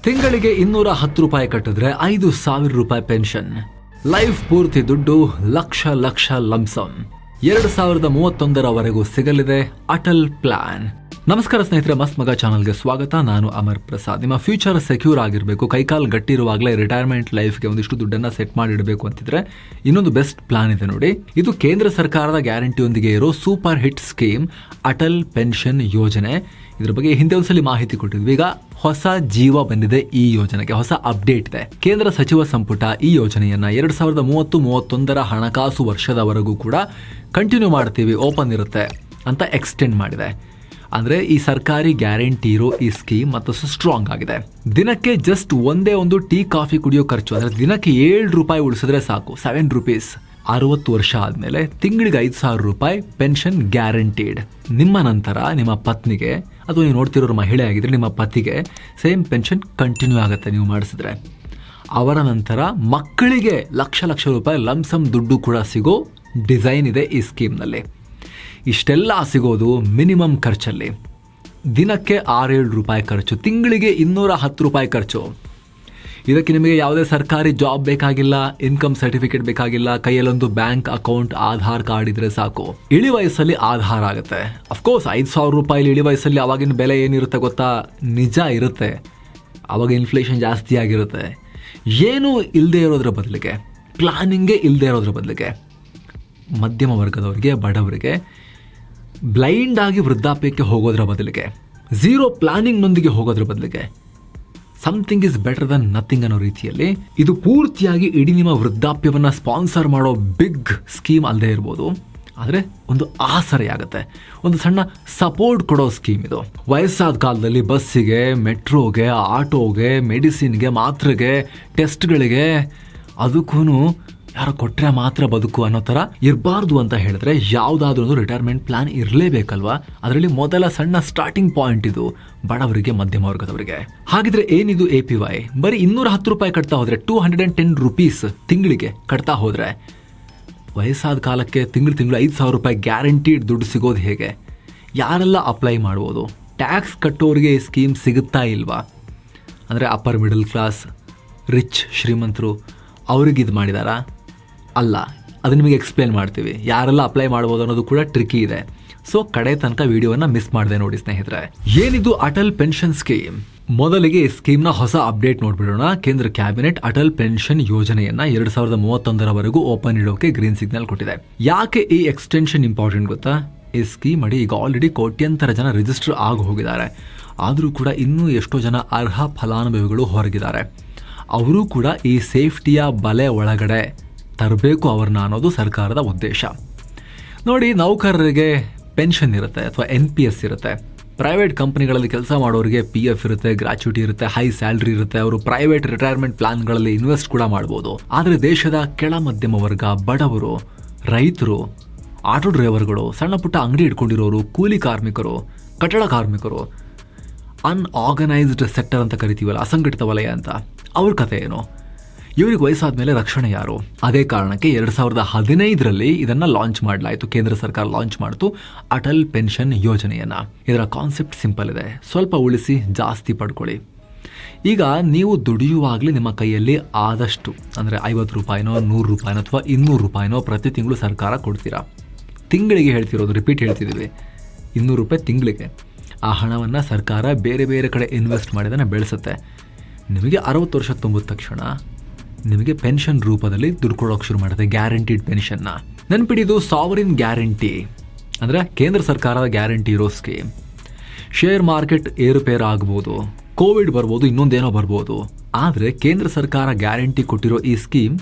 ತಿಂಗಳಿಗೆ 210 ರೂಪಾಯಿ ಕಟ್ಟಿದ್ರೆ 5,000 ರೂಪಾಯಿ ಪೆನ್ಷನ್. ಲೈಫ್ ಪೂರ್ತಿ ದುಡ್ಡು ಲಕ್ಷ ಲಂಸಮ್ 2031ರವರೆಗೂ ಸಿಗಲಿದೆ ಅಟಲ್ ಪ್ಲಾನ್. ನಮಸ್ಕಾರ ಸ್ನೇಹಿತರೆ, ಮಸ್ತ್ ಮಗ ಚಾನಲ್ಗೆ ಸ್ವಾಗತ. ನಾನು ಅಮರ್ ಪ್ರಸಾದ್. ನಿಮ್ಮ ಫ್ಯೂಚರ್ ಸೆಕ್ಯೂರ್ ಆಗಿರಬೇಕು, ಕೈಕಾಲು ಗಟ್ಟಿರುವಾಗಲೇ ರಿಟೈರ್ಮೆಂಟ್ ಲೈಫ್ಗೆ ಒಂದಿಷ್ಟು ದುಡ್ಡನ್ನ ಸೆಟ್ ಮಾಡಿಡಬೇಕು ಅಂತಿದ್ರೆ ಇನ್ನೊಂದು ಬೆಸ್ಟ್ ಪ್ಲಾನ್ ಇದೆ ನೋಡಿ. ಇದು ಕೇಂದ್ರ ಸರ್ಕಾರದ ಗ್ಯಾರಂಟಿಯೊಂದಿಗೆ ಇರೋ super hit scheme Atal pension ಯೋಜನೆ. ಇದ್ರ ಬಗ್ಗೆ ಹಿಂದೆ ಒಂದ್ಸಲಿ ಮಾಹಿತಿ ಕೊಟ್ಟಿದ್ವಿ. ಈಗ ಹೊಸ ಜೀವ ಬಂದಿದೆ ಈ ಯೋಜನೆಗೆ, ಹೊಸ ಅಪ್ಡೇಟ್ ಇದೆ. ಕೇಂದ್ರ ಸಚಿವ ಸಂಪುಟ ಈ ಯೋಜನೆಯನ್ನ 2030-31 ಹಣಕಾಸು ವರ್ಷದವರೆಗೂ ಕೂಡ ಕಂಟಿನ್ಯೂ ಮಾಡ್ತೀವಿ, ಓಪನ್ ಇರುತ್ತೆ ಅಂತ ಎಕ್ಸ್ಟೆಂಡ್ ಮಾಡಿದೆ. ಅಂದ್ರೆ ಈ ಸರ್ಕಾರಿ ಗ್ಯಾರಂಟಿ ಇರೋ ಈ ಸ್ಕೀಮ್ ಮತ್ತಷ್ಟು ಸ್ಟ್ರಾಂಗ್ ಆಗಿದೆ. ದಿನಕ್ಕೆ ಜಸ್ಟ್ ಒಂದೇ ಒಂದು ಟೀ ಕಾಫಿ ಕುಡಿಯೋ ಖರ್ಚು, ಅಂದ್ರೆ ದಿನಕ್ಕೆ 7 ರೂಪಾಯಿ ಉಳಿಸಿದ್ರೆ ಸಾಕು, 7 ರೂಪೀಸ್. 60 ವರ್ಷ ಆದ್ಮೇಲೆ ತಿಂಗಳಿಗೆ 5,000 ರೂಪಾಯಿ ಪೆನ್ಷನ್ ಗ್ಯಾರಂಟೀಡ್. ನಿಮ್ಮ ನಂತರ ನಿಮ್ಮ ಪತ್ನಿಗೆ ಅಥವಾ ನೀವು ನೋಡ್ತಿರೋ ಮಹಿಳೆ ಆಗಿದ್ರೆ ನಿಮ್ಮ ಪತಿಗೆ ಸೇಮ್ ಪೆನ್ಷನ್ ಕಂಟಿನ್ಯೂ ಆಗುತ್ತೆ ನೀವು ಮಾಡಿಸಿದ್ರೆ. ಅವರ ನಂತರ ಮಕ್ಕಳಿಗೆ ಲಕ್ಷ ರೂಪಾಯಿ ಲಂಸಮ್ ದುಡ್ಡು ಕೂಡ ಸಿಗೋ ಡಿಸೈನ್ ಇದೆ ಈ ಸ್ಕೀಮ್ನಲ್ಲಿ. ಇಷ್ಟೆಲ್ಲ ಸಿಗೋದು ಮಿನಿಮಮ್ ಖರ್ಚಲ್ಲಿ. ದಿನಕ್ಕೆ 6-7 ರೂಪಾಯಿ ಖರ್ಚು, ತಿಂಗಳಿಗೆ 210 ರೂಪಾಯಿ ಖರ್ಚು. ಇದಕ್ಕೆ ನಿಮಗೆ ಯಾವುದೇ ಸರ್ಕಾರಿ ಜಾಬ್ ಬೇಕಾಗಿಲ್ಲ, ಇನ್ಕಮ್ ಸರ್ಟಿಫಿಕೇಟ್ ಬೇಕಾಗಿಲ್ಲ, ಕೈಯಲ್ಲೊಂದು ಬ್ಯಾಂಕ್ ಅಕೌಂಟ್, ಆಧಾರ್ ಕಾರ್ಡ್ ಇದ್ರೆ ಸಾಕು. ಇಳಿ ವಯಸ್ಸಲ್ಲಿ ಆಧಾರ್ ಆಗುತ್ತೆ. ಅಫ್ಕೋರ್ಸ್ 5,000 ರೂಪಾಯಿ ಇಳಿ ವಯಸ್ಸಲ್ಲಿ ಅವಾಗಿನ ಬೆಲೆ ಏನಿರುತ್ತೆ ಗೊತ್ತಾ? ನಿಜ ಇರುತ್ತೆ, ಅವಾಗ ಇನ್ಫ್ಲೇಷನ್ ಜಾಸ್ತಿ ಆಗಿರುತ್ತೆ. ಏನೂ ಇಲ್ಲದೆ ಇರೋದ್ರ ಬದಲಿಗೆ, ಪ್ಲಾನಿಂಗೇ ಇಲ್ಲದೆ ಇರೋದ್ರ ಬದಲಿಗೆ ಮಧ್ಯಮ ವರ್ಗದವರಿಗೆ, ಬಡವರಿಗೆ ಬ್ಲೈಂಡ್ ಆಗಿ ವೃದ್ಧಾಪ್ಯಕ್ಕೆ ಹೋಗೋದ್ರ ಬದಲಿಗೆ, ಝೀರೋ ಪ್ಲಾನಿಂಗ್ನೊಂದಿಗೆ ಹೋಗೋದ್ರ ಬದಲಿಗೆ something is better than nothing ಅನ್ನೋ ರೀತಿಯಲ್ಲಿ ಇದು ಪೂರ್ತಿಯಾಗಿ ಇಡೀ ನಿಮ್ಮ ವೃದ್ಧಾಪ್ಯವನ್ನ ಸ್ಪಾನ್ಸರ್ ಮಾಡೋ ಬಿಗ್ ಸ್ಕೀಮ್ ಅಲ್ಲದೆ ಇರ್ಬೋದು, ಆದರೆ ಒಂದು ಆಸರೆ ಆಗುತ್ತೆ, ಒಂದು ಸಣ್ಣ ಸಪೋರ್ಟ್ ಕೊಡೋ ಸ್ಕೀಮ್ ಇದು. ವಯಸ್ಸಾದ ಕಾಲದಲ್ಲಿ ಬಸ್ಸಿಗೆ, ಮೆಟ್ರೋಗೆ, ಆಟೋಗೆ, ಮೆಡಿಸಿನ್ಗೆ, ಮಾತ್ರೆಗೆ, ಟೆಸ್ಟ್ಗಳಿಗೆ ಅದಕ್ಕೂ ಯಾರೋ ಕೊಟ್ಟರೆ ಮಾತ್ರ ಬದುಕು ಅನ್ನೋ ಥರ ಇರಬಾರ್ದು ಅಂತ ಹೇಳಿದ್ರೆ ಯಾವುದಾದ್ರೂ ಒಂದು ರಿಟೈರ್ಮೆಂಟ್ ಪ್ಲಾನ್ ಇರಲೇಬೇಕಲ್ವಾ? ಅದರಲ್ಲಿ ಮೊದಲ ಸಣ್ಣ ಸ್ಟಾರ್ಟಿಂಗ್ ಪಾಯಿಂಟ್ ಇದು ಬಡವರಿಗೆ, ಮಧ್ಯಮ ವರ್ಗದವರಿಗೆ. ಹಾಗಿದ್ರೆ ಏನಿದು APY? ಬರೀ 210 ರೂಪಾಯಿ ಕಟ್ತಾ ಹೋದ್ರೆ, 210 ರೂಪೀಸ್ ತಿಂಗಳಿಗೆ ಕಟ್ತಾ ಹೋದ್ರೆ ವಯಸ್ಸಾದ ಕಾಲಕ್ಕೆ ತಿಂಗಳು 5,000 ರೂಪಾಯಿ ಗ್ಯಾರಂಟಿಡ್ ದುಡ್ಡು ಸಿಗೋದು ಹೇಗೆ? ಯಾರೆಲ್ಲ ಅಪ್ಲೈ ಮಾಡ್ಬೋದು? ಟ್ಯಾಕ್ಸ್ ಕಟ್ಟೋರಿಗೆ ಈ ಸ್ಕೀಮ್ ಸಿಗುತ್ತಾ ಇಲ್ವಾ? ಅಂದರೆ ಅಪ್ಪರ್ ಮಿಡಲ್ ಕ್ಲಾಸ್, ರಿಚ್, ಶ್ರೀಮಂತರು ಅವ್ರಿಗೆ ಇದು ಮಾಡಿದಾರಾ? ಅಲ್ಲ, ಅದು ನಿಮಗೆ ಎಕ್ಸ್ಪ್ಲೇನ್ ಮಾಡ್ತೀವಿ. ಯಾರೆಲ್ಲ ಅಪ್ಲೈ ಮಾಡ್ಬೋದು ಅನ್ನೋದು ಕೂಡ ಟ್ರಿಕಿ ಇದೆ. ಸೊ ಕಡೆ ತನಕ ವಿಡಿಯೋನ ಮಿಸ್ ಮಾಡಿದೆ ನೋಡಿ ಸ್ನೇಹಿತರೆ. ಏನಿದು ಅಟಲ್ ಪೆನ್ಷನ್ ಸ್ಕೀಮ್? ಮೊದಲಿಗೆ ಈ ಸ್ಕೀಮ್ನ ಹೊಸ ಅಪ್ಡೇಟ್ ನೋಡ್ಬಿಡೋಣ. ಕೇಂದ್ರ ಕ್ಯಾಬಿನೆಟ್ ಅಟಲ್ ಪೆನ್ಷನ್ ಯೋಜನೆಯನ್ನ 2031ರವರೆಗೂ ಓಪನ್ ಇಡೋಕೆ ಗ್ರೀನ್ ಸಿಗ್ನಲ್ ಕೊಟ್ಟಿದೆ. ಯಾಕೆ ಈ ಎಕ್ಸ್ಟೆನ್ಷನ್ ಇಂಪಾರ್ಟೆಂಟ್ ಗೊತ್ತಾ? ಈ ಸ್ಕೀಮ್ ಅಡಿ ಈಗ ಆಲ್ರೆಡಿ ಕೋಟ್ಯಂತರ ಜನ ರಿಜಿಸ್ಟರ್ ಆಗಿ ಹೋಗಿದ್ದಾರೆ. ಆದರೂ ಕೂಡ ಇನ್ನೂ ಎಷ್ಟೋ ಜನ ಅರ್ಹ ಫಲಾನುಭವಿಗಳು ಹೊರಗಿದ್ದಾರೆ. ಅವರು ಕೂಡ ಈ ಸೇಫ್ಟಿಯ ಬಲೆ ಒಳಗಡೆ ತರಬೇಕು ಅವ್ರನ್ನ ಅನ್ನೋದು ಸರ್ಕಾರದ ಉದ್ದೇಶ. ನೋಡಿ, ನೌಕರರಿಗೆ ಪೆನ್ಷನ್ ಇರುತ್ತೆ ಅಥವಾ NPS ಇರುತ್ತೆ. ಪ್ರೈವೇಟ್ ಕಂಪನಿಗಳಲ್ಲಿ ಕೆಲಸ ಮಾಡೋರಿಗೆ PF ಇರುತ್ತೆ, ಗ್ರಾಚ್ಯುಟಿ ಇರುತ್ತೆ, ಹೈ ಸ್ಯಾಲ್ರಿ ಇರುತ್ತೆ. ಅವರು ಪ್ರೈವೇಟ್ ರಿಟೈರ್ಮೆಂಟ್ ಪ್ಲಾನ್ಗಳಲ್ಲಿ ಇನ್ವೆಸ್ಟ್ ಕೂಡ ಮಾಡ್ಬೋದು. ಆದರೆ ದೇಶದ ಕೆಳ ಮಧ್ಯಮ ವರ್ಗ, ಬಡವರು, ರೈತರು, ಆಟೋ ಡ್ರೈವರ್ಗಳು, ಸಣ್ಣ ಪುಟ್ಟ ಅಂಗಡಿ ಇಟ್ಕೊಂಡಿರೋರು, ಕೂಲಿ ಕಾರ್ಮಿಕರು, ಕಟ್ಟಡ ಕಾರ್ಮಿಕರು, ಅನ್ಆರ್ಗನೈಸ್ಡ್ ಸೆಕ್ಟರ್ ಅಂತ ಕರಿತೀವಲ್ಲ, ಅಸಂಘಟಿತ ವಲಯ ಅಂತ, ಅವ್ರ ಕಥೆ ಏನು? ಇವ್ರಿಗೆ ವಯಸ್ಸಾದ ಮೇಲೆ ರಕ್ಷಣೆ ಯಾರು? ಅದೇ ಕಾರಣಕ್ಕೆ 2015ರಲ್ಲಿ ಇದನ್ನ ಲಾಂಚ್ ಮಾಡಲಾಯಿತು. ಕೇಂದ್ರ ಸರ್ಕಾರ ಲಾಂಚ್ ಮಾಡಿತು ಅಟಲ್ ಪೆನ್ಷನ್ ಯೋಜನೆಯನ್ನ. ಇದರ ಕಾನ್ಸೆಪ್ಟ್ ಸಿಂಪಲ್ ಇದೆ, ಸ್ವಲ್ಪ ಉಳಿಸಿ ಜಾಸ್ತಿ ಪಡ್ಕೊಳ್ಳಿ. ಈಗ ನೀವು ದುಡಿಯುವಾಗಲೇ ನಿಮ್ಮ ಕೈಯಲ್ಲಿ ಆದಷ್ಟು, ಅಂದರೆ 50 ರೂಪಾಯಿನೋ, 100 ರೂಪಾಯಿನೋ ಅಥವಾ 200 ರೂಪಾಯಿನೋ ಪ್ರತಿ ತಿಂಗಳು ಸರ್ಕಾರ ಕೊಡ್ತೀರಾ. ತಿಂಗಳಿಗೆ ಹೇಳ್ತಿರೋದು, ರಿಪೀಟ್ ಹೇಳ್ತಿದ್ದೀವಿ, 200 ರೂಪಾಯಿ ತಿಂಗಳಿಗೆ. ಆ ಹಣವನ್ನು ಸರ್ಕಾರ ಬೇರೆ ಬೇರೆ ಕಡೆ ಇನ್ವೆಸ್ಟ್ ಮಾಡಿದನ್ನು ಬೆಳೆಸುತ್ತೆ. ನಿಮಗೆ 60 ವರ್ಷ ತುಂಬಿದ ತಕ್ಷಣ ನಿಮಗೆ ಪೆನ್ಷನ್ ರೂಪದಲ್ಲಿ ದುಡ್ಡು ಕೊಡೋಕೆ ಶುರು ಮಾಡುತ್ತೆ, ಗ್ಯಾರಂಟಿಡ್ ಪೆನ್ಷನ್ನ. ನೆನ್ಪಿಡಿದು ಸಾವರಿನ್ ಗ್ಯಾರಂಟಿ ಅಂದರೆ ಕೇಂದ್ರ ಸರ್ಕಾರದ ಗ್ಯಾರಂಟಿ ಇರೋ ಸ್ಕೀಮ್. ಶೇರ್ ಮಾರ್ಕೆಟ್ ಏರುಪೇರು ಆಗ್ಬೋದು, ಕೋವಿಡ್ ಬರ್ಬೋದು, ಇನ್ನೊಂದೇನೋ ಬರ್ಬೋದು. ಆದರೆ ಕೇಂದ್ರ ಸರ್ಕಾರ ಗ್ಯಾರಂಟಿ ಕೊಟ್ಟಿರೋ ಈ ಸ್ಕೀಮ್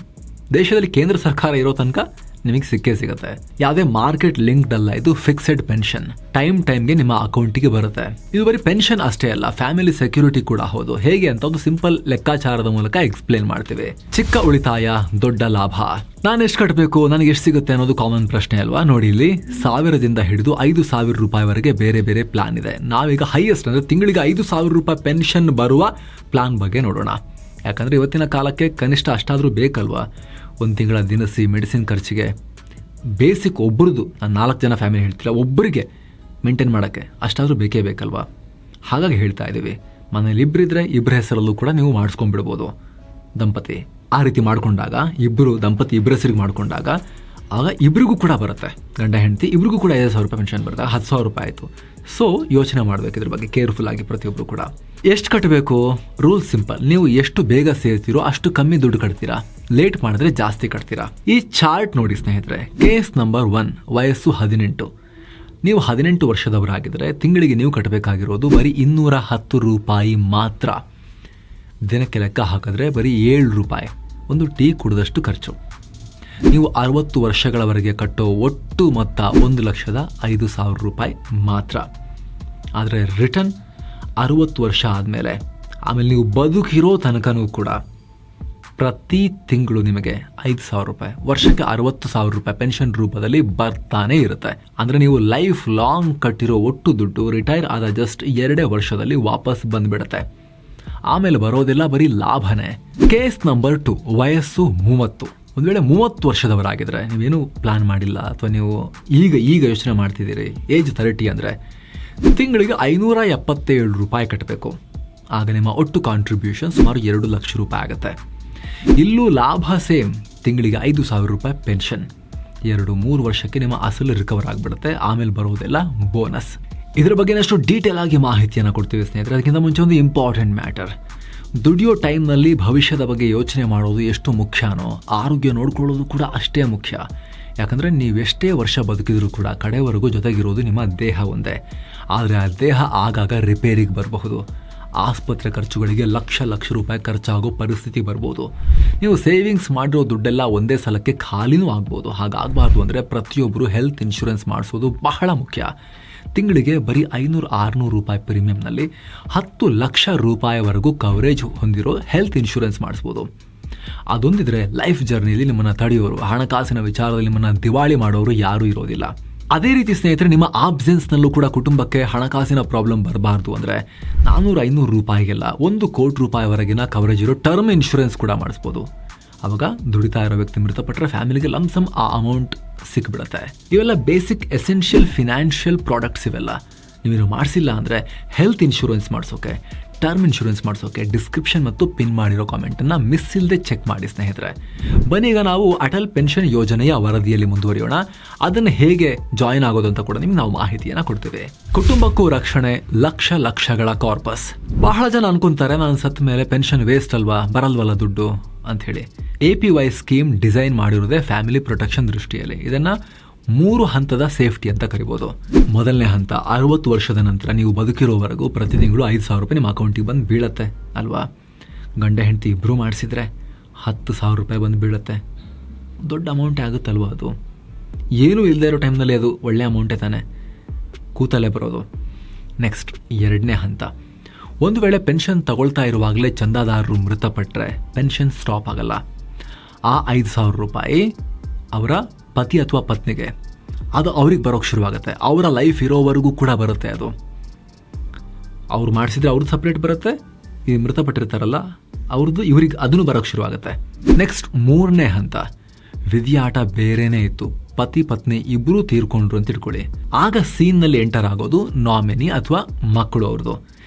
ದೇಶದಲ್ಲಿ ಕೇಂದ್ರ ಸರ್ಕಾರ ಇರೋ ತನಕ ನಿಮಗೆ ಸಿಕ್ಕೇ ಸಿಗುತ್ತೆ. ಯಾವುದೇ ಮಾರ್ಕೆಟ್ ಲಿಂಕ್ಡ್ ಅಲ್ಲ, ಇದು ಫಿಕ್ಸೆಡ್ ಪೆನ್ಷನ್. ಟೈಮ್ಗೆ ನಿಮ್ಮ ಅಕೌಂಟಿಗೆ ಬರುತ್ತೆ. ಇದು ಬರೀ ಪೆನ್ಷನ್ ಅಷ್ಟೇ ಅಲ್ಲ, ಫ್ಯಾಮಿಲಿ ಸೆಕ್ಯೂರಿಟಿ ಕೂಡ ಹೌದು. ಹೇಗೆ ಅಂತ ಒಂದು ಸಿಂಪಲ್ ಲೆಕ್ಕಾಚಾರದ ಮೂಲಕ ಎಕ್ಸ್ಪ್ಲೇನ್ ಮಾಡ್ತೀವಿ. ಚಿಕ್ಕ ಉಳಿತಾಯ, ದೊಡ್ಡ ಲಾಭ. ನಾನು ಎಷ್ಟು ಕಟ್ಟಬೇಕು, ನನಗೆ ಎಷ್ಟು ಸಿಗುತ್ತೆ ಅನ್ನೋದು ಕಾಮನ್ ಪ್ರಶ್ನೆ ಅಲ್ವಾ? ನೋಡಿ, ಇಲ್ಲಿ 1000ದಿಂದ ಹಿಡಿದು 5,000 ರೂಪಾಯಿವರೆಗೆ ಬೇರೆ ಬೇರೆ ಪ್ಲಾನ್ ಇದೆ. ನಾವೀಗ ಹೈಯೆಸ್ಟ್ ಅಂದರೆ ತಿಂಗಳಿಗೆ 5,000 ರೂಪಾಯಿ ಪೆನ್ಷನ್ ಬರುವ ಪ್ಲಾನ್ ಬಗ್ಗೆ ನೋಡೋಣ. ಯಾಕಂದರೆ ಇವತ್ತಿನ ಕಾಲಕ್ಕೆ ಕನಿಷ್ಠ ಅಷ್ಟಾದರೂ ಬೇಕಲ್ವಾ? ಒಂದು ತಿಂಗಳ ದಿನಸಿ, ಮೆಡಿಸಿನ್ ಖರ್ಚಿಗೆ, ಬೇಸಿಕ್ ಒಬ್ಬರದು, ನಾನು 4 ಜನ ಫ್ಯಾಮಿಲಿ ಹೇಳ್ತಿಲ್ಲ, ಒಬ್ಬರಿಗೆ ಮೇಂಟೈನ್ ಮಾಡೋಕ್ಕೆ ಅಷ್ಟಾದರೂ ಬೇಕೇ ಬೇಕಲ್ವಾ? ಹಾಗಾಗಿ ಹೇಳ್ತಾ ಇದ್ದೀವಿ. ಮನೇಲಿ ಇಬ್ಬರಿದ್ರೆ ಇಬ್ಬರ ಹೆಸರಲ್ಲೂ ಕೂಡ ನೀವು ಮಾಡಿಸ್ಕೊಂಡ್ಬಿಡ್ಬೋದು. ದಂಪತಿ ಆ ರೀತಿ ಮಾಡಿಕೊಂಡಾಗ ದಂಪತಿ ಇಬ್ಬರ ಹೆಸರಿಗೆ ಮಾಡಿಕೊಂಡಾಗ ಆಗ ಇಬ್ಬರಿಗೂ ಕೂಡ ಬರುತ್ತೆ, ಗಂಡ ಹೆಂಡತಿ ಇಬ್ಬರಿಗೂ ಕೂಡ 5,000 ರೂಪಾಯಿ ಪೆನ್ಷನ್ ಬರುತ್ತೆ, 10,000 ರೂಪಾಯಿ ಆಯಿತು. ಸೊ ಯೋಚನೆ ಮಾಡಬೇಕು ಇದ್ರ ಬಗ್ಗೆ ಕೇರ್ಫುಲ್ ಆಗಿ ಪ್ರತಿಯೊಬ್ಬರು ಕೂಡ. ಎಷ್ಟು ಕಟ್ಟಬೇಕು? ರೂಲ್ ಸಿಂಪಲ್, ನೀವು ಎಷ್ಟು ಬೇಗ ಸೇರ್ತೀರೋ ಅಷ್ಟು ಕಮ್ಮಿ ದುಡ್ಡು ಕಟ್ತೀರಾ, ಲೇಟ್ ಮಾಡಿದ್ರೆ ಜಾಸ್ತಿ ಕಟ್ತೀರಾ. ಈ ಚಾರ್ಟ್ ನೋಡಿ ಸ್ನೇಹಿತರೆ, ಕೇಸ್ ನಂಬರ್ 1 ವಯಸ್ಸು 18. ನೀವು 18 ವರ್ಷದವರಾಗಿದ್ದರೆ ತಿಂಗಳಿಗೆ ನೀವು ಕಟ್ಟಬೇಕಾಗಿರೋದು ಬರೀ 210 ರೂಪಾಯಿ ಮಾತ್ರ. ದಿನಕ್ಕೆ ಲೆಕ್ಕ ಹಾಕಿದ್ರೆ ಬರೀ 7 ರೂಪಾಯಿ, ಒಂದು ಟೀ ಕುಡಿದಷ್ಟು ಖರ್ಚು. ನೀವು 60 ವರ್ಷಗಳವರೆಗೆ ಕಟ್ಟೋ ಒಟ್ಟು ಮೊತ್ತ 1,05,000 ರೂಪಾಯಿ ಮಾತ್ರ. ಆದರೆ ರಿಟರ್ನ್ 60 ವರ್ಷ ಆದಮೇಲೆ ನೀವು ಬದುಕಿರೋ ತನಕನೂ ಕೂಡ ಪ್ರತಿ ತಿಂಗಳು ನಿಮಗೆ 5,000 ರೂಪಾಯಿ, ವರ್ಷಕ್ಕೆ 60,000 ರೂಪಾಯಿ ಪೆನ್ಷನ್ ರೂಪದಲ್ಲಿ ಬರ್ತಾನೆ ಇರುತ್ತೆ. ಅಂದರೆ ನೀವು ಲೈಫ್ ಲಾಂಗ್ ಕಟ್ಟಿರೋ ಒಟ್ಟು ದುಡ್ಡು ರಿಟೈರ್ ಆದ ಜಸ್ಟ್ 2 ವರ್ಷದಲ್ಲಿ ವಾಪಸ್ ಬಂದುಬಿಡುತ್ತೆ. ಆಮೇಲೆ ಬರೋದೆಲ್ಲ ಬರೀ ಲಾಭನೇ. ಕೇಸ್ ನಂಬರ್ 2 ವಯಸ್ಸು 30. ಒಂದು ವೇಳೆ 30 ವರ್ಷದವರಾಗಿದ್ದರೆ ನೀವೇನು ಪ್ಲಾನ್ ಮಾಡಿಲ್ಲ ಅಥವಾ ನೀವು ಈಗ ಯೋಚನೆ ಮಾಡ್ತಿದ್ದೀರಿ, ಏಜ್ 30 ಅಂದರೆ ತಿಂಗಳಿಗೆ 577 ರೂಪಾಯಿ ಕಟ್ಟಬೇಕು. ಆಗ ನಿಮ್ಮ ಒಟ್ಟು ಕಾಂಟ್ರಿಬ್ಯೂಷನ್ ಸುಮಾರು 2 ಲಕ್ಷ ರೂಪಾಯಿ ಆಗುತ್ತೆ. ಇಲ್ಲೂ ಲಾಭ ಸೇಮ್, ತಿಂಗಳಿಗೆ 5,000 ರೂಪಾಯಿ ಪೆನ್ಷನ್. 2-3 ವರ್ಷಕ್ಕೆ ನಿಮ್ಮ ಅಸಲು ರಿಕವರ್ ಆಗಿಬಿಡುತ್ತೆ. ಆಮೇಲೆ ಬರೋದೆಲ್ಲ ಬೋನಸ್. ಇದರ ಬಗ್ಗೆನಷ್ಟು ಡೀಟೇಲ್ ಆಗಿ ಮಾಹಿತಿಯನ್ನು ಕೊಡ್ತೀವಿ ಸ್ನೇಹಿತರೆ. ಅದಕ್ಕಿಂತ ಮುಂಚೆ ಒಂದು ಇಂಪಾರ್ಟೆಂಟ್ ಮ್ಯಾಟರ್, ದುಡಿಯೋ ಟೈಮ್ನಲ್ಲಿ ಭವಿಷ್ಯದ ಬಗ್ಗೆ ಯೋಚನೆ ಮಾಡೋದು ಎಷ್ಟು ಮುಖ್ಯನೋ ಆರೋಗ್ಯ ನೋಡ್ಕೊಳ್ಳೋದು ಕೂಡ ಅಷ್ಟೇ ಮುಖ್ಯ. ಯಾಕಂದರೆ ನೀವೆಷ್ಟೇ ವರ್ಷ ಬದುಕಿದ್ರೂ ಕೂಡ ಕಡೆವರೆಗೂ ಜೊತೆಗಿರೋದು ನಿಮ್ಮ ದೇಹ ಒಂದೇ. ಆದರೆ ಆ ದೇಹ ಆಗಾಗ ರಿಪೇರಿಗೆ ಬರಬಹುದು. ಆಸ್ಪತ್ರೆ ಖರ್ಚುಗಳಿಗೆ ಲಕ್ಷ ರೂಪಾಯಿ ಖರ್ಚಾಗೋ ಪರಿಸ್ಥಿತಿ ಬರ್ಬೋದು. ನೀವು ಸೇವಿಂಗ್ಸ್ ಮಾಡಿರೋ ದುಡ್ಡೆಲ್ಲ ಒಂದೇ ಸಲಕ್ಕೆ ಖಾಲಿನೂ ಆಗ್ಬೋದು. ಹಾಗಾಗಬಾರ್ದು ಅಂದರೆ ಪ್ರತಿಯೊಬ್ಬರು ಹೆಲ್ತ್ ಇನ್ಶೂರೆನ್ಸ್ ಮಾಡಿಸೋದು ಬಹಳ ಮುಖ್ಯ. ತಿಂಗಳಿಗೆ ಬರೀ 500-600 ರೂಪಾಯಿ ಪ್ರೀಮಿಯಂನಲ್ಲಿ 10 ಲಕ್ಷ ರೂಪಾಯಿವರೆಗೂ ಕವರೇಜ್ ಹೊಂದಿರೋ ಹೆಲ್ತ್ ಇನ್ಶೂರೆನ್ಸ್ ಮಾಡಿಸ್ಬೋದು. ಅದೊಂದಿದ್ರೆ ಲೈಫ್ ಜರ್ನಿಯಲ್ಲಿ ನಿಮ್ಮನ್ನು ತಡೆಯೋರು, ಹಣಕಾಸಿನ ವಿಚಾರದಲ್ಲಿ ನಿಮ್ಮನ್ನು ದಿವಾಳಿ ಮಾಡೋರು ಯಾರೂ ಇರೋದಿಲ್ಲ. ಅದೇ ರೀತಿ ಸ್ನೇಹಿತರೆ, ನಿಮ್ಮ ಆಬ್ಸೆನ್ಸ್ನಲ್ಲೂ ಕೂಡ ಕುಟುಂಬಕ್ಕೆ ಹಣಕಾಸಿನ ಪ್ರಾಬ್ಲಮ್ ಬರಬಾರ್ದು ಅಂದರೆ 400-500 ರೂಪಾಯಿಗೆಲ್ಲ 1 ಕೋಟಿ ರೂಪಾಯಿವರೆಗಿನ ಕವರೇಜ್ ಇರೋ ಟರ್ಮ್ ಇನ್ಶೂರೆನ್ಸ್ ಕೂಡ ಮಾಡಿಸ್ಬೋದು. ಅವಾಗ ದುಡಿತಾ ಇರೋ ವ್ಯಕ್ತಿ ಮೃತಪಟ್ಟರೆ ಫ್ಯಾಮಿಲಿಗೆ ಲಂಸಮ್ ಆ ಅಮೌಂಟ್ ಸಿಕ್ಬಿಡುತ್ತೆ. ಇವೆಲ್ಲ ಬೇಸಿಕ್ ಎಸೆನ್ಷಿಯಲ್ ಫಿನಾನ್ಷಿಯಲ್ ಪ್ರಾಡಕ್ಟ್ಸ್. ಇವೆಲ್ಲ ನೀವೇನು ಮಾಡಿಸಿಲ್ಲ ಅಂದರೆ ಹೆಲ್ತ್ ಇನ್ಶೂರೆನ್ಸ್ ಮಾಡಿಸೋಕೆ, ಟರ್ಮ್ ಇನ್ಶೂರೆನ್ಸ್ ಮಾಡಿಸೋಕೆ ಡಿಸ್ಕ್ರಿಪ್ಷನ್ ಮತ್ತು ಪಿನ್ ಮಾಡಿರೋ ಕಾಮೆಂಟನ್ನು ಮಿಸ್ ಇಲ್ಲದೆ ಚೆಕ್ ಮಾಡಿ ಸ್ನೇಹಿತರೆ. ಬನ್ನಿ ಈಗ ನಾವು ಅಟಲ್ ಪೆನ್ಷನ್ ಯೋಜನೆಯ ವರದಿಯಲ್ಲಿ ಮುಂದುವರಿಯೋಣ. ಅದನ್ನು ಹೇಗೆ ಜಾಯಿನ್ ಆಗೋದು ಅಂತ ಕೂಡ ನಿಮ್ಗೆ ನಾವು ಮಾಹಿತಿಯನ್ನು ಕೊಡ್ತೇವೆ. ಕುಟುಂಬಕ್ಕೂ ರಕ್ಷಣೆ, ಲಕ್ಷಗಳ ಕಾರ್ಪಸ್. ಬಹಳ ಜನ ಅನ್ಕೊಂತಾರೆ, ನಾನು ಸತ್ತ ಮೇಲೆ ಪೆನ್ಷನ್ ವೇಸ್ಟ್ ಅಲ್ವಾ, ಬರಲ್ವಲ್ಲ ದುಡ್ಡು ಅಂಥೇಳಿ. APY ಸ್ಕೀಮ್ ಡಿಸೈನ್ ಮಾಡಿರೋದೇ ಫ್ಯಾಮಿಲಿ ಪ್ರೊಟೆಕ್ಷನ್ ದೃಷ್ಟಿಯಲ್ಲಿ. ಇದನ್ನು 3 ಹಂತದ ಸೇಫ್ಟಿ ಅಂತ ಕರಿಬೋದು. ಮೊದಲನೇ ಹಂತ, 60 ವರ್ಷದ ನಂತರ ನೀವು ಬದುಕಿರೋವರೆಗೂ ಪ್ರತಿ ತಿಂಗಳು 5,000 ರೂಪಾಯಿ ನಿಮ್ಮ ಅಕೌಂಟಿಗೆ ಬಂದು ಬೀಳತ್ತೆ ಅಲ್ವಾ. ಗಂಡ ಹೆಂಡತಿ ಇಬ್ಬರು ಮಾಡಿಸಿದ್ರೆ 10,000 ರೂಪಾಯಿ ಬಂದು ಬೀಳುತ್ತೆ. ದೊಡ್ಡ ಅಮೌಂಟೇ ಆಗುತ್ತಲ್ವ ಅದು. ಏನೂ ಇಲ್ಲದೆ ಇರೋ ಟೈಮ್ನಲ್ಲಿ ಅದು ಒಳ್ಳೆ ಅಮೌಂಟೇ ತಾನೆ, ಕೂತಲ್ಲೇ ಬರೋದು. ನೆಕ್ಸ್ಟ್, 2ನೇ ಹಂತ, ಒಂದು ವೇಳೆ ಪೆನ್ಷನ್ ತಗೊಳ್ತಾ ಇರುವಾಗಲೇ ಚಂದಾದಾರರು ಮೃತಪಟ್ಟರೆ ಪೆನ್ಷನ್ ಸ್ಟಾಪ್ ಆಗಲ್ಲ. ಆ 5,000 ರೂಪಾಯಿ ಅವರ ಪತಿ ಅಥವಾ ಪತ್ನಿಗೆ ಅದು ಅವ್ರಿಗೆ ಬರೋಕ್ಕೆ ಶುರುವಾಗುತ್ತೆ. ಅವರ ಲೈಫ್ ಇರೋವರೆಗೂ ಕೂಡ ಬರುತ್ತೆ ಅದು. ಅವ್ರು ಮಾಡಿಸಿದ್ರೆ ಅವ್ರದ್ದು ಸಪ್ರೇಟ್ ಬರುತ್ತೆ, ಈ ಮೃತಪಟ್ಟಿರ್ತಾರಲ್ಲ ಅವ್ರದ್ದು ಇವ್ರಿಗೆ ಅದನ್ನು ಬರೋಕ್ಕೆ ಶುರುವಾಗುತ್ತೆ. ನೆಕ್ಸ್ಟ್, 3ನೇ ಹಂತ, ವಿಧಿಯಾಟ ಬೇರೆನೇ ಇತ್ತು, ಪತಿ ಪತ್ನಿ ಇಬ್ಬರೂ ತೀರ್ಕೊಂಡ್ರು ಅಂತ ಇಟ್ಕೊಳ್ಳಿ. ಆಗ ಸೀನ್ನಲ್ಲಿ ಎಂಟರ್ ಆಗೋದು ನಾಮಿನಿ ಅಥವಾ ಮಕ್ಕಳು ಅವ್ರದ್ದು.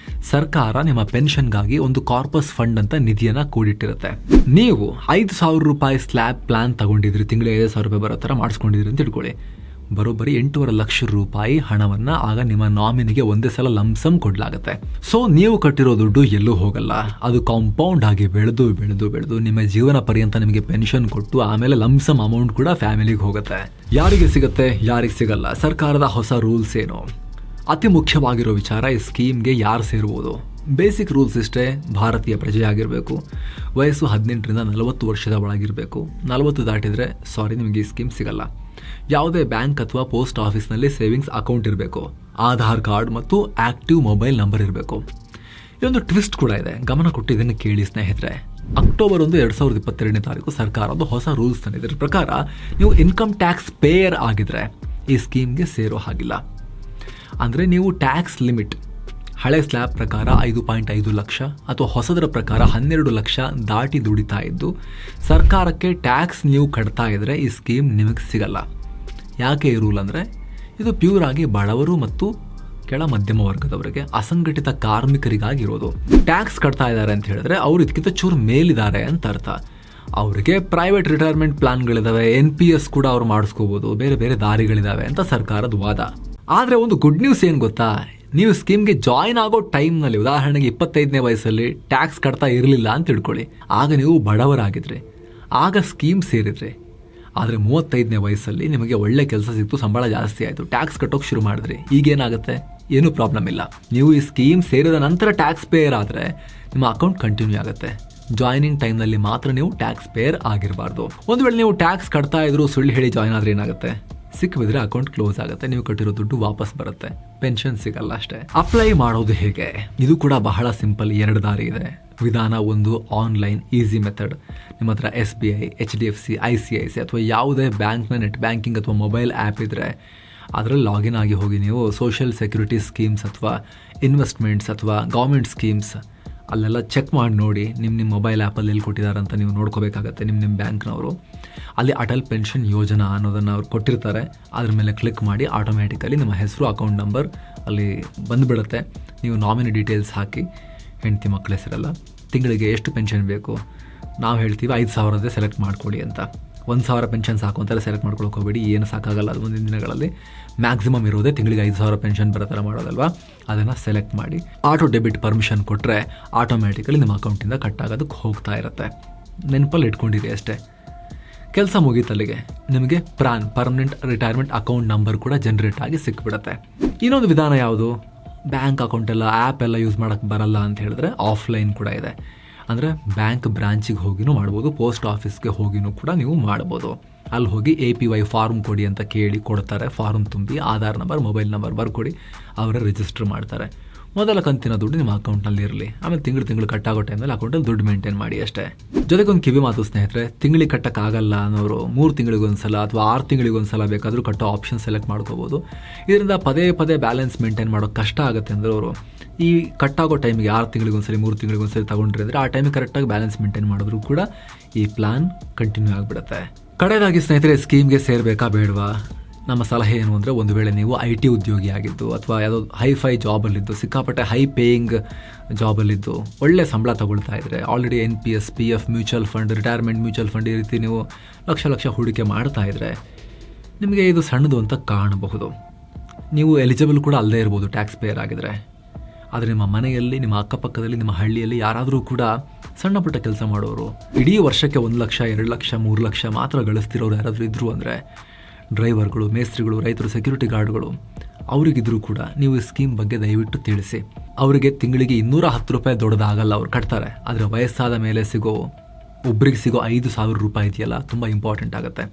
ಸರ್ಕಾರ ನಿಮ್ಮ ಪೆನ್ಷನ್ಗಾಗಿ ಒಂದು ಕಾರ್ಪಸ್ ಫಂಡ್ ಅಂತ ನಿಧಿಯನ್ನು ಕೂಡಿಟ್ಟಿರುತ್ತೆ. ನೀವು 5,000 ರೂಪಾಯಿ ಸ್ಲ್ಯಾಬ್ ಪ್ಲಾನ್ ತಗೊಂಡಿದ್ರಿ, ತಿಂಗಳಿಗೆ 5,000 ರೂಪಾಯಿ ಬರೋ ಥರ ಮಾಡಿಸ್ಕೊಂಡಿದ್ರಿ ಅಂತ ಇಟ್ಕೊಳ್ಳಿ. ಬರೋಬ್ಬರಿ 8.5 ಲಕ್ಷ ರೂಪಾಯಿ ಹಣವನ್ನು ಆಗ ನಿಮ್ಮ ನಾಮಿನಿಗೆ ಒಂದೇ ಸಲ ಲಂಸಮ್ ಕೊಡಲಾಗುತ್ತೆ. ಸೊ ನೀವು ಕಟ್ಟಿರೋ ದುಡ್ಡು ಎಲ್ಲೂ ಹೋಗಲ್ಲ, ಅದು ಕಾಂಪೌಂಡ್ ಆಗಿ ಬೆಳೆದು ನಿಮ್ಮ ಜೀವನ ಪರ್ಯಂತ ನಿಮಗೆ ಪೆನ್ಷನ್ ಕೊಟ್ಟು ಆಮೇಲೆ ಲಂಸಮ್ ಅಮೌಂಟ್ ಕೂಡ ಫ್ಯಾಮಿಲಿಗೆ ಹೋಗುತ್ತೆ. ಯಾರಿಗೆ ಸಿಗುತ್ತೆ, ಯಾರಿಗೆ ಸಿಗಲ್ಲ, ಸರ್ಕಾರದ ಹೊಸ ರೂಲ್ಸ್ ಏನು? ಅತಿ ಮುಖ್ಯವಾಗಿರೋ ವಿಚಾರ, ಈ ಸ್ಕೀಮ್ಗೆ ಯಾರು ಸೇರ್ಬೋದು? ಬೇಸಿಕ್ ರೂಲ್ಸ್ ಇಷ್ಟೇ, ಭಾರತೀಯ ಪ್ರಜೆಯಾಗಿರಬೇಕು, ವಯಸ್ಸು 18ರಿಂದ 40 ವರ್ಷದ ಒಳಗಿರಬೇಕು. 40 ದಾಟಿದರೆ ನಿಮಗೆ ಈ ಸ್ಕೀಮ್ ಸಿಗಲ್ಲ. ಯಾವುದೇ ಬ್ಯಾಂಕ್ ಅಥವಾ ಪೋಸ್ಟ್ ಆಫೀಸ್ನಲ್ಲಿ ಸೇವಿಂಗ್ಸ್ ಅಕೌಂಟ್ ಇರಬೇಕು. ಆಧಾರ್ ಕಾರ್ಡ್ ಮತ್ತು ಆಕ್ಟಿವ್ ಮೊಬೈಲ್ ನಂಬರ್ ಇರಬೇಕು. ಇದೊಂದು ಟ್ವಿಸ್ಟ್ ಕೂಡ ಇದೆ, ಗಮನ ಕೊಟ್ಟು ಇದನ್ನು ಕೇಳಿ ಸ್ನೇಹಿತರೆ. ಅಕ್ಟೋಬರ್ 1, 2022ನೇ ತಾರೀಕು ಸರ್ಕಾರ ಒಂದು ಹೊಸ ರೂಲ್ಸ್ ತಂದಿದೆ. ಇದರ ಪ್ರಕಾರ ನೀವು ಇನ್ಕಮ್ ಟ್ಯಾಕ್ಸ್ ಪೇಯರ್ ಆಗಿದ್ರೆ ಈ ಸ್ಕೀಮ್ಗೆ ಸೇರೋ ಹಾಗಿಲ್ಲ. ಅಂದರೆ ನೀವು ಟ್ಯಾಕ್ಸ್ ಲಿಮಿಟ್ ಹಳೆ ಸ್ಲ್ಯಾಬ್ ಪ್ರಕಾರ 5.5 ಲಕ್ಷ ಅಥವಾ ಹೊಸದರ ಪ್ರಕಾರ 12 ಲಕ್ಷ ದಾಟಿ ದುಡಿತಾ ಇದ್ದು ಸರ್ಕಾರಕ್ಕೆ ಟ್ಯಾಕ್ಸ್ ನೀವು ಕಟ್ತಾ ಇದ್ದರೆ ಈ ಸ್ಕೀಮ್ ನಿಮಗೆ ಸಿಗಲ್ಲ. ಯಾಕೆ ಈ ರೂಲ್ ಅಂದರೆ ಇದು ಪ್ಯೂರ್ ಆಗಿ ಬಡವರು ಮತ್ತು ಕೆಳ ಮಧ್ಯಮ ವರ್ಗದವರಿಗೆ, ಅಸಂಘಟಿತ ಕಾರ್ಮಿಕರಿಗಾಗಿರೋದು. ಟ್ಯಾಕ್ಸ್ ಕಟ್ತಾ ಇದ್ದಾರೆ ಅಂತ ಹೇಳಿದ್ರೆ ಅವ್ರು ಇದಕ್ಕಿಂತ ಚೂರು ಮೇಲಿದ್ದಾರೆ ಅಂತ ಅರ್ಥ. ಅವರಿಗೆ ಪ್ರೈವೇಟ್ ರಿಟೈರ್ಮೆಂಟ್ ಪ್ಲಾನ್ಗಳಿದಾವೆ, NPS ಕೂಡ ಅವ್ರು ಮಾಡಿಸ್ಕೋಬಹುದು, ಬೇರೆ ಬೇರೆ ದಾರಿಗಳಿದಾವೆ ಅಂತ ಸರ್ಕಾರದ ವಾದ. ಆದರೆ ಒಂದು ಗುಡ್ ನ್ಯೂಸ್ ಏನು ಗೊತ್ತಾ, ನೀವು ಸ್ಕೀಮ್ಗೆ ಜಾಯಿನ್ ಆಗೋ ಟೈಮ್ನಲ್ಲಿ, ಉದಾಹರಣೆಗೆ 25ನೇ ವಯಸ್ಸಲ್ಲಿ ಟ್ಯಾಕ್ಸ್ ಕಟ್ತಾ ಇರಲಿಲ್ಲ ಅಂತ ತಿಳ್ಕೊಳ್ಳಿ, ಆಗ ನೀವು ಬಡವರಾಗಿದ್ರಿ, ಆಗ ಸ್ಕೀಮ್ ಸೇರಿದ್ರಿ. ಆದರೆ 35ನೇ ವಯಸ್ಸಲ್ಲಿ ನಿಮಗೆ ಒಳ್ಳೆ ಕೆಲಸ ಸಿಕ್ತು, ಸಂಬಳ ಜಾಸ್ತಿ ಆಯಿತು, ಟ್ಯಾಕ್ಸ್ ಕಟ್ಟೋಕೆ ಶುರು ಮಾಡಿದ್ರಿ. ಈಗೇನಾಗುತ್ತೆ? ಏನೂ ಪ್ರಾಬ್ಲಮ್ ಇಲ್ಲ. ನೀವು ಈ ಸ್ಕೀಮ್ ಸೇರಿದ ನಂತರ ಟ್ಯಾಕ್ಸ್ ಪೇಯರ್ ಆದರೆ ನಿಮ್ಮ ಅಕೌಂಟ್ ಕಂಟಿನ್ಯೂ ಆಗುತ್ತೆ. ಜಾಯ್ನಿಂಗ್ ಟೈಮ್ನಲ್ಲಿ ಮಾತ್ರ ನೀವು ಟ್ಯಾಕ್ಸ್ ಪೇಯರ್ ಆಗಿರಬಾರ್ದು. ಒಂದು ವೇಳೆ ನೀವು ಟ್ಯಾಕ್ಸ್ ಕಟ್ತಾ ಇದ್ರು ಸುಳ್ಳು ಹೇಳಿ ಜಾಯ್ನ್ ಆದರೆ ಏನಾಗುತ್ತೆ? ಸಿಕ್ಕಿಬಿದ್ರೆ ಅಕೌಂಟ್ ಕ್ಲೋಸ್ ಆಗುತ್ತೆ, ನೀವು ಕಟ್ಟಿರೋ ದುಡ್ಡು ವಾಪಸ್ ಬರುತ್ತೆ, ಪೆನ್ಷನ್ ಸಿಗಲ್ಲ ಅಷ್ಟೇ. ಅಪ್ಲೈ ಮಾಡೋದು ಹೇಗೆ? ಇದು ಕೂಡ ಬಹಳ ಸಿಂಪಲ್. 2 ದಾರಿ ಇದೆ. ವಿಧಾನ 1 ಆನ್ಲೈನ್ ಈಸಿ ಮೆಥಡ್. ನಿಮ್ಮ ಹತ್ರ SBI, HDFC, ICICI ಅಥವಾ ಯಾವುದೇ ಬ್ಯಾಂಕ್ನ ನೆಟ್ ಬ್ಯಾಂಕಿಂಗ್ ಅಥವಾ ಮೊಬೈಲ್ ಆ್ಯಪ್ ಇದ್ದರೆ ಅದರಲ್ಲಿ ಲಾಗಿನ್ ಆಗಿ ಹೋಗಿ ನೀವು ಸೋಷಿಯಲ್ ಸೆಕ್ಯೂರಿಟಿ ಸ್ಕೀಮ್ಸ್ ಅಥವಾ ಇನ್ವೆಸ್ಟ್ಮೆಂಟ್ಸ್ ಅಥವಾ ಗೌರ್ಮೆಂಟ್ ಸ್ಕೀಮ್ಸ್ ಅಲ್ಲೆಲ್ಲ ಚೆಕ್ ಮಾಡಿ ನೋಡಿ. ನಿಮ್ಮ ಮೊಬೈಲ್ ಆ್ಯಪಲ್ಲಿ ಎಲ್ಲಿ ಕೊಟ್ಟಿದ್ದಾರೆ ಅಂತ ನೀವು ನೋಡ್ಕೋಬೇಕಾಗತ್ತೆ. ನಿಮ್ಮ ಬ್ಯಾಂಕ್ನವರು ಅಲ್ಲಿ ಅಟಲ್ ಪೆನ್ಷನ್ ಯೋಜನಾ ಅನ್ನೋದನ್ನು ಅವ್ರು ಕೊಟ್ಟಿರ್ತಾರೆ. ಅದ್ರ ಮೇಲೆ ಕ್ಲಿಕ್ ಮಾಡಿ ಆಟೋಮ್ಯಾಟಿಕಲಿ ನಿಮ್ಮ ಹೆಸರು, ಅಕೌಂಟ್ ನಂಬರ್ ಅಲ್ಲಿ ಬಂದುಬಿಡುತ್ತೆ. ನೀವು ನಾಮಿನಿ ಡೀಟೇಲ್ಸ್ ಹಾಕಿ, ಹೆಂಡತಿ ಮಕ್ಕಳ ಹೆಸರಲ್ಲ, ತಿಂಗಳಿಗೆ ಎಷ್ಟು ಪೆನ್ಷನ್ ಬೇಕು ನಾವು ಹೇಳ್ತೀವಿ 5,000 ಸೆಲೆಕ್ಟ್ ಮಾಡ್ಕೊಳ್ಳಿ ಅಂತ. 1,000 ಪೆನ್ಷನ್ ಸಾಕು ಅಂತೆಲ್ಲ ಸೆಲೆಕ್ಟ್ ಮಾಡ್ಕೊಳಕ್ಕೆ ಹೋಗಬೇಡಿ, ಏನು ಸಾಕಾಗಲ್ಲ. ಅದು ಮುಂದಿನ ದಿನಗಳಲ್ಲಿ ಮ್ಯಾಕ್ಸಿಮಮ್ ಇರೋದೇ ತಿಂಗಳಿಗೆ 5,000 ಪೆನ್ಷನ್ ಬರೋ ಥರ ಮಾಡೋದಲ್ವಾ. ಅದನ್ನು ಸೆಲೆಕ್ಟ್ ಮಾಡಿ ಆಟೋ ಡೆಬಿಟ್ ಪರ್ಮಿಷನ್ ಕೊಟ್ಟರೆ ಆಟೋಮ್ಯಾಟಿಕಲಿ ನಿಮ್ಮ ಅಕೌಂಟಿಂದ ಕಟ್ ಆಗೋದಕ್ಕೆ ಹೋಗ್ತಾ ಇರುತ್ತೆ. ನೆನಪಲ್ಲಿ ಇಟ್ಕೊಂಡಿರಿ ಅಷ್ಟೇ. ಕೆಲಸ ಮುಗೀತಲ್ಲಿಗೆ ನಿಮಗೆ ಪರ್ಮನೆಂಟ್ ರಿಟೈರ್ಮೆಂಟ್ ಅಕೌಂಟ್ ನಂಬರ್ ಕೂಡ ಜನ್ರೇಟ್ ಆಗಿ ಸಿಕ್ಬಿಡುತ್ತೆ. ಇನ್ನೊಂದು ವಿಧಾನ ಯಾವುದು? ಬ್ಯಾಂಕ್ ಅಕೌಂಟ್ ಎಲ್ಲ ಆ್ಯಪ್ ಎಲ್ಲ ಯೂಸ್ ಮಾಡೋಕ್ಕೆ ಬರಲ್ಲ ಅಂತ ಹೇಳಿದ್ರೆ ಆಫ್ಲೈನ್ ಕೂಡ ಇದೆ. ಅಂದರೆ ಬ್ಯಾಂಕ್ ಬ್ರಾಂಚಿಗೆ ಹೋಗಿನೂ ಮಾಡ್ಬೋದು, ಪೋಸ್ಟ್ ಆಫೀಸ್ಗೆ ಹೋಗಿನೂ ಕೂಡ ನೀವು ಮಾಡ್ಬೋದು. ಅಲ್ಲಿ ಹೋಗಿ APY ಫಾರ್ಮ್ ಕೊಡಿ ಅಂತ ಕೇಳಿ ಕೊಡ್ತಾರೆ. ಫಾರ್ಮ್ ತುಂಬಿ ಆಧಾರ್ ನಂಬರ್, ಮೊಬೈಲ್ ನಂಬರ್ ಬರ್ಕೊಡಿ, ಅವರೇ ರಿಜಿಸ್ಟರ್ ಮಾಡ್ತಾರೆ. ಮೊದಲ ಕಂತಿನ ದುಡ್ಡು ನಿಮ್ಮ ಅಕೌಂಟ್ನಲ್ಲಿ ಇರಲಿ, ಆಮೇಲೆ ತಿಂಗಳು ಕಟ್ಟಾಗೋ ಟೈಮಲ್ಲಿ ಅಕೌಂಟಲ್ಲಿ ದುಡ್ಡು ಮೇಂಟೈನ್ ಮಾಡಿ ಅಷ್ಟೇ. ಜೊತೆಗೊಂದು ಕಿವಿ ಮಾತು ಸ್ನೇಹಿತರೆ, ತಿಂಗಳಿಗೆ ಕಟ್ಟೋಕ್ಕಾಗಲ್ಲ ಅನ್ನೋರು 3 ತಿಂಗಳಿಗೊಂದ್ಸಲ ಅಥವಾ 6 ತಿಂಗಳಿಗೊಂದ್ಸಲ ಬೇಕಾದರೂ ಕಟ್ಟೋ ಆಪ್ಷನ್ ಸೆಲೆಕ್ಟ್ ಮಾಡ್ಕೋಬೋದು. ಇದರಿಂದ ಪದೇ ಬ್ಯಾಲೆನ್ಸ್ ಮೇಂಟೈನ್ ಮಾಡೋಕ್ಕೆ ಕಷ್ಟ ಆಗುತ್ತೆ ಅಂದರೆ ಅವರು ಈ ಕಟ್ಟಾಗೋ ಟೈಮಿಗೆ 6 ತಿಂಗಳಿಗೊಂದ್ಸಲಿ 3 ತಿಂಗಳಿಗೊಂದ್ಸಲಿ ತಗೊಂಡ್ರಿ ಅಂದರೆ ಆ ಟೈಮಿಗೆ ಕರೆಕ್ಟಾಗಿ ಬ್ಯಾಲೆನ್ಸ್ ಮೇಂಟೈನ್ ಮಾಡಿದ್ರು ಕೂಡ ಈ ಪ್ಲಾನ್ ಕಂಟಿನ್ಯೂ ಆಗಿಬಿಡುತ್ತೆ. ಕಡೆಯದಾಗಿ ಸ್ನೇಹಿತರೆ, ಸ್ಕೀಮ್ಗೆ ಸೇರಬೇಕಾ ಬೇಡವಾ? ನಮ್ಮ ಸಲಹೆ ಏನು ಅಂದರೆ, ಒಂದು ವೇಳೆ ನೀವು IT ಉದ್ಯೋಗಿ ಆಗಿದ್ದು ಅಥವಾ ಯಾವುದೋ ಹೈಫೈ ಜಾಬಲ್ಲಿದ್ದು, ಸಿಕ್ಕಾಪಟ್ಟೆ ಹೈ ಪೇಯಿಂಗ್ ಜಾಬಲ್ಲಿದ್ದು ಒಳ್ಳೆ ಸಂಬಳ ತಗೊಳ್ತಾ ಇದ್ದರೆ, already NPS, PF, mutual fund, retirement mutual fund ಈ ರೀತಿ ನೀವು ಲಕ್ಷ ಹೂಡಿಕೆ ಮಾಡ್ತಾ ಇದ್ದರೆ ನಿಮಗೆ ಇದು ಸಣ್ಣದು ಅಂತ ಕಾಣಬಹುದು. ನೀವು ಎಲಿಜಿಬಲ್ ಕೂಡ ಅಲ್ಲದೇ ಇರ್ಬೋದು ಟ್ಯಾಕ್ಸ್ ಪೇಯರ್ ಆಗಿದ್ರೆ. ಆದರೆ ನಿಮ್ಮ ಮನೆಯಲ್ಲಿ, ನಿಮ್ಮ ಅಕ್ಕಪಕ್ಕದಲ್ಲಿ, ನಿಮ್ಮ ಹಳ್ಳಿಯಲ್ಲಿ ಯಾರಾದರೂ ಕೂಡ ಸಣ್ಣ ಪುಟ್ಟ ಕೆಲಸ ಮಾಡೋರು, ಇಡೀ ವರ್ಷಕ್ಕೆ 1 ಲಕ್ಷ, 2 ಲಕ್ಷ, 3 ಲಕ್ಷ ಮಾತ್ರ ಗಳಿಸ್ತಿರೋರು ಯಾರಾದರೂ ಇದ್ದರು ಅಂದರೆ, ಡ್ರೈವರ್ಗಳು, ಮೇಸ್ತ್ರಿಗಳು, ರೈತರು, ಸೆಕ್ಯೂರಿಟಿ ಗಾರ್ಡ್ಗಳು, ಅವರಿಗಿದ್ರೂ ಕೂಡ ನೀವು ಈ ಸ್ಕೀಮ್ ಬಗ್ಗೆ ದಯವಿಟ್ಟು ತಿಳಿಸಿ. ಅವರಿಗೆ ತಿಂಗಳಿಗೆ 210 ರೂಪಾಯಿ ದೊಡ್ಡದಾಗಲ್ಲ, ಅವ್ರು ಕಟ್ತಾರೆ. ಆದರೆ ವಯಸ್ಸಾದ ಮೇಲೆ ಒಬ್ಬರಿಗೆ ಸಿಗೋ 5,000 ರೂಪಾಯಿ ಇದೆಯಲ್ಲ, ತುಂಬ ಇಂಪಾರ್ಟೆಂಟ್ ಆಗುತ್ತೆ.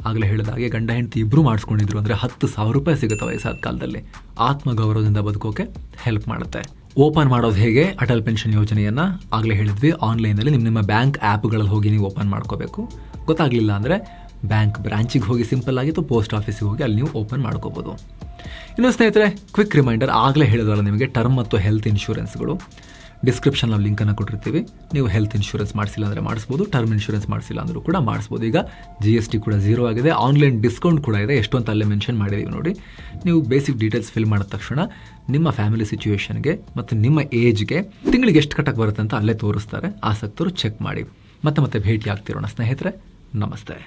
ಆಗಲೇ ಹೇಳಿದಾಗೆ ಗಂಡ ಹೆಂಡತಿ ಇಬ್ಬರು ಮಾಡಿಸ್ಕೊಂಡಿದ್ರು ಅಂದರೆ 10,000 ರೂಪಾಯಿ ಸಿಗುತ್ತೆ ವಯಸ್ಸಾದ ಕಾಲದಲ್ಲಿ. ಆತ್ಮಗೌರವದಿಂದ ಬದುಕೋಕೆ ಹೆಲ್ಪ್ ಮಾಡುತ್ತೆ. ಓಪನ್ ಮಾಡೋದು ಹೇಗೆ ಅಟಲ್ ಪೆನ್ಷನ್ ಯೋಜನೆಯನ್ನು ಆಗಲೇ ಹೇಳಿದ್ವಿ. ಆನ್ಲೈನಲ್ಲಿ ನಿಮ್ಮ ಬ್ಯಾಂಕ್ ಆ್ಯಪ್ಗಳಲ್ಲಿ ಹೋಗಿ ನೀವು ಓಪನ್ ಮಾಡ್ಕೋಬೇಕು. ಗೊತ್ತಾಗಲಿಲ್ಲ ಅಂದರೆ ಬ್ಯಾಂಕ್ ಬ್ರಾಂಚಿಗೆ ಹೋಗಿ ಸಿಂಪಲ್ ಆಗಿತ್ತು, ಪೋಸ್ಟ್ ಆಫೀಸಿಗೆ ಹೋಗಿ ಅಲ್ಲಿ ನೀವು ಓಪನ್ ಮಾಡ್ಕೋಬೋದು. ಇನ್ನು ಸ್ನೇಹಿತರೆ, ಕ್ವಿಕ್ ರಿಮೈಂಡರ್, ಆಗಲೇ ಹೇಳಿದ್ವಲ್ಲ ನಿಮಗೆ ಟರ್ಮ್ ಮತ್ತು ಹೆಲ್ತ್ ಇನ್ಶೂರೆನ್ಸ್ಗಳು ಡಿಸ್ಕ್ರಿಪ್ಷನ್ ನಾವು ಲಿಂಕನ್ನು ಕೊಟ್ಟಿರ್ತೀವಿ. ನೀವು ಹೆಲ್ತ್ ಇನ್ಶೂರೆನ್ಸ್ ಮಾಡಿಸಿಲ್ಲ ಅಂದರೆ ಮಾಡಿಸ್ಬೋದು, ಟರ್ಮ್ ಇನ್ಶೂರೆನ್ಸ್ ಮಾಡಿಸಿಲ್ಲ ಅಂದರೂ ಕೂಡ ಮಾಡಿಸ್ಬೋದು. ಈಗ GST ಕೂಡ 0 ಆಗಿದೆ, ಆನ್ಲೈನ್ ಡಿಸ್ಕೌಂಟ್ ಕೂಡ ಇದೆ. ಎಷ್ಟು ಅಂತ ಅಲ್ಲೇ ಮೆನ್ಷನ್ ಮಾಡಿದ್ದೀವಿ ನೋಡಿ. ನೀವು ಬೇಸಿಕ್ ಡೀಟೇಲ್ಸ್ ಫಿಲ್ ಮಾಡಿದ ತಕ್ಷಣ ನಿಮ್ಮ ಫ್ಯಾಮಿಲಿ ಸಿಚುವೇಷನ್ಗೆ ಮತ್ತು ನಿಮ್ಮ ಏಜ್ಗೆ ತಿಂಗಳಿಗೆ ಎಷ್ಟು ಕಟ್ಟಕ್ಕೆ ಬರುತ್ತೆ ಅಂತ ಅಲ್ಲೇ ತೋರಿಸ್ತಾರೆ. ಆಸಕ್ತರು ಚೆಕ್ ಮಾಡಿ. ಮತ್ತೆ ಭೇಟಿ ಆಗ್ತಿರೋಣ ಸ್ನೇಹಿತರೆ. ನಮಸ್ತೆ.